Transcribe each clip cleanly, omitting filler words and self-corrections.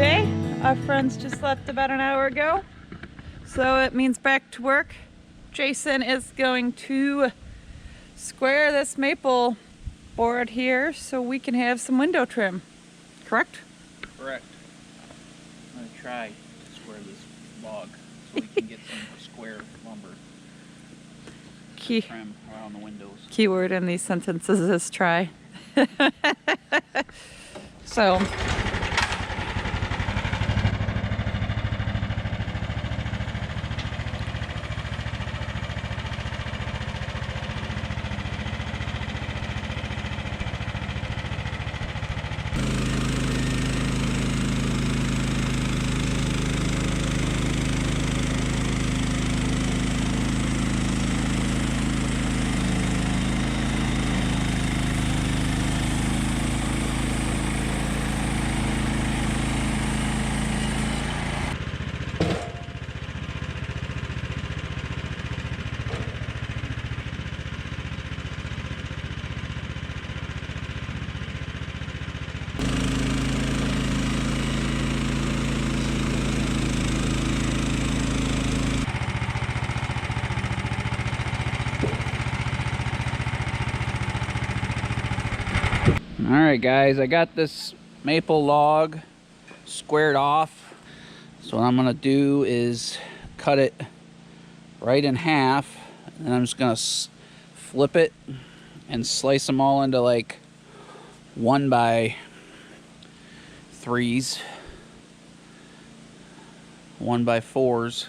day. Our friends just left about an hour ago, so it means back to work. Jason is going to square this maple board here so we can have some window trim. Correct? Correct. I'm going to try to square this log so we can get some square lumber trim around the windows. Keyword in these sentences is try. So Alright guys, I got this maple log squared off. So what I'm going to do is cut it right in half, and I'm just going to flip it and slice them all into like 1x3s, 1x4s,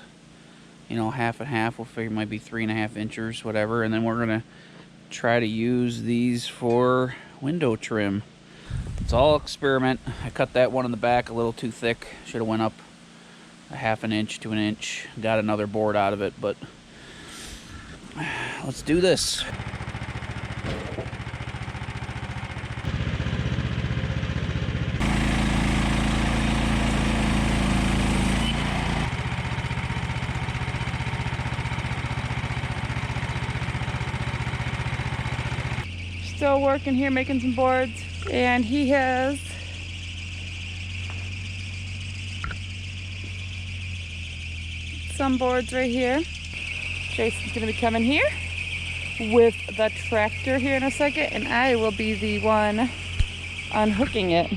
you know, half and half. We'll figure it might be 3.5 inches, whatever, and then we're going to try to use these for window trim. It's all experiment. I cut that one in the back a little too thick. Should have went up a 1/2 inch to 1 inch. Got another board out of it, but let's do this. still working here making some boards, and he has some boards right here. Jason's gonna be coming here with the tractor here in a second, and I will be the one unhooking it.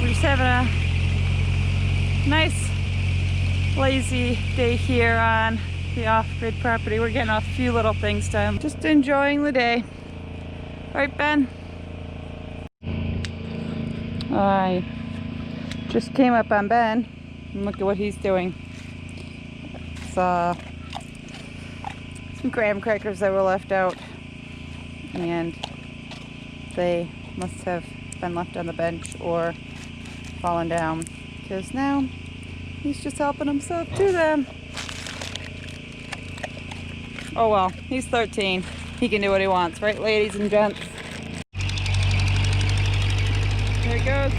We're just having a nice lazy day here on the off-grid property. We're getting a few little things done. Just enjoying the day. Right, Ben? I just came up on Ben and look at what he's doing. It's some graham crackers that were left out, and they must have been left on the bench or fallen down, because now he's just helping himself to them. Oh well, he's 13. He can do what he wants, right, ladies and gents? There it goes.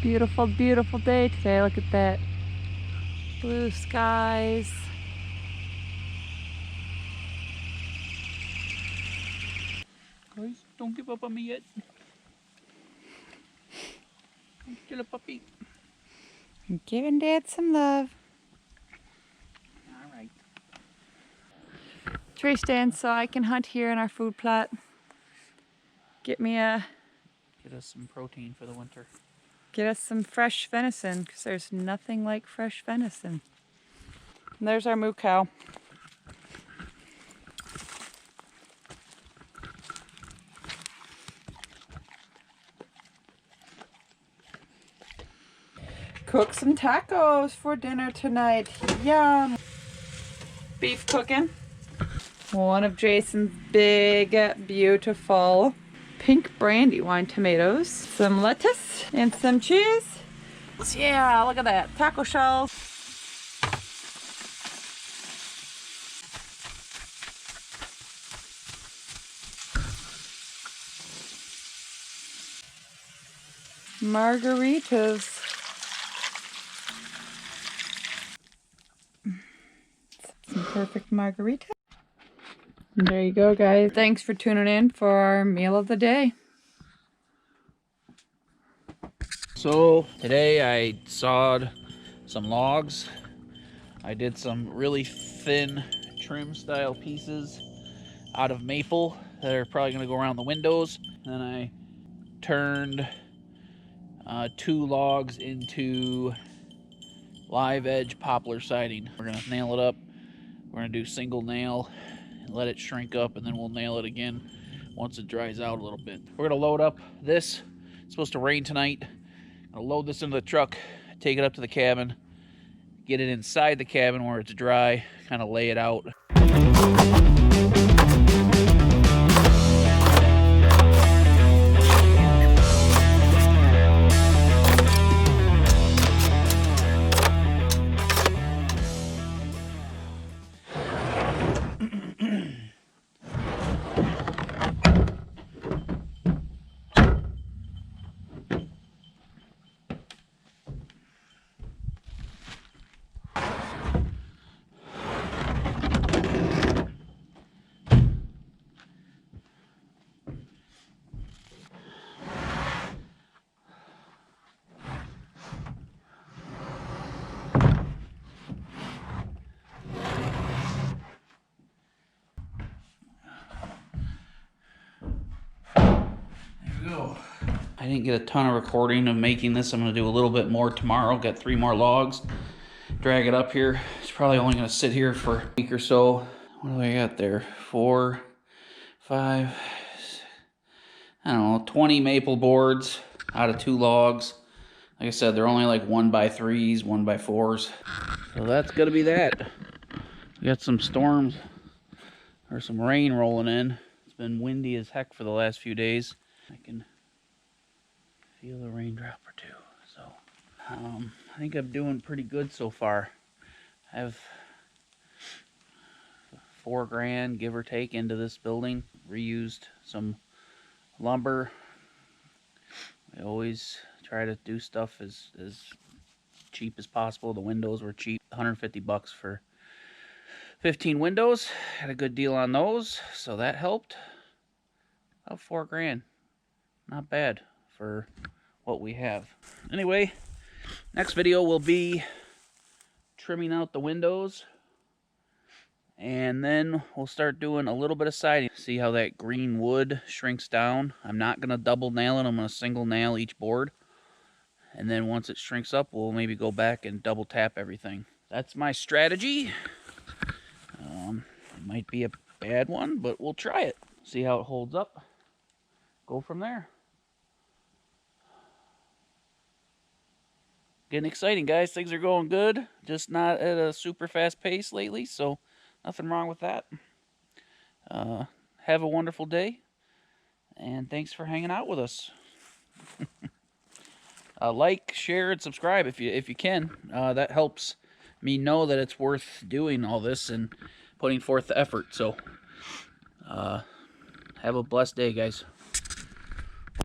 Beautiful, beautiful day today. Look at that. Blue skies. Guys, don't give up on me yet. I'm still a puppy. I'm giving Dad some love. Alright. tree stand so I can hunt here in our food plot. Get us some protein for the winter. Get us some fresh venison, because there's nothing like fresh venison. And there's our moo cow. Cook some tacos for dinner tonight. Yum! Beef cooking. One of Jason's big, beautiful pink brandywine tomatoes. Some lettuce and some cheese. Yeah, look at that. Taco shells. Margaritas. Some perfect margarita. And there you go, guys. Thanks for tuning in for our meal of the day. So today I sawed some logs. I did some really thin trim style pieces out of maple that are probably going to go around the windows. And then I turned 2 logs into live edge poplar siding. We're going to nail it up. We're going to do single nail and let it shrink up, and then we'll nail it again once it dries out a little bit. We're going to load up this. It's supposed to rain tonight. I'll load this into the truck, take it up to the cabin, get it inside the cabin where it's dry, kind of lay it out. I didn't get a ton of recording of making this. I'm going to do a little bit more tomorrow. Got 3 more logs. Drag it up here. It's probably only going to sit here for a week or so. What do I got there? 4, 5, I don't know, 20 maple boards out of 2 logs. Like I said, they're only like 1x3s, 1x4s. So that's going to be that. We got some storms or some rain rolling in. It's been windy as heck for the last few days. I can feel a raindrop or 2. So I think I'm doing pretty good so far. I have $4 grand, give or take, into this building. Reused some lumber. I always try to do stuff as cheap as possible. The windows were cheap, 150 bucks for 15 windows. Had a good deal on those, so that helped. About $4 grand. Not bad for what we have. Anyway, next video will be trimming out the windows, and then we'll start doing a little bit of siding. See how that green wood shrinks down. I'm not going to double nail it. I'm going to single nail each board, and then once it shrinks up, we'll maybe go back and double tap everything. That's my strategy. It might be a bad one, but we'll try it. See how it holds up. Go from there. Getting exciting, guys. Things are going good. Just not at a super fast pace lately, so nothing wrong with that. Have a wonderful day, and thanks for hanging out with us. Like, share, and subscribe if you can. That helps me know that it's worth doing all this and putting forth the effort. So, have a blessed day, guys.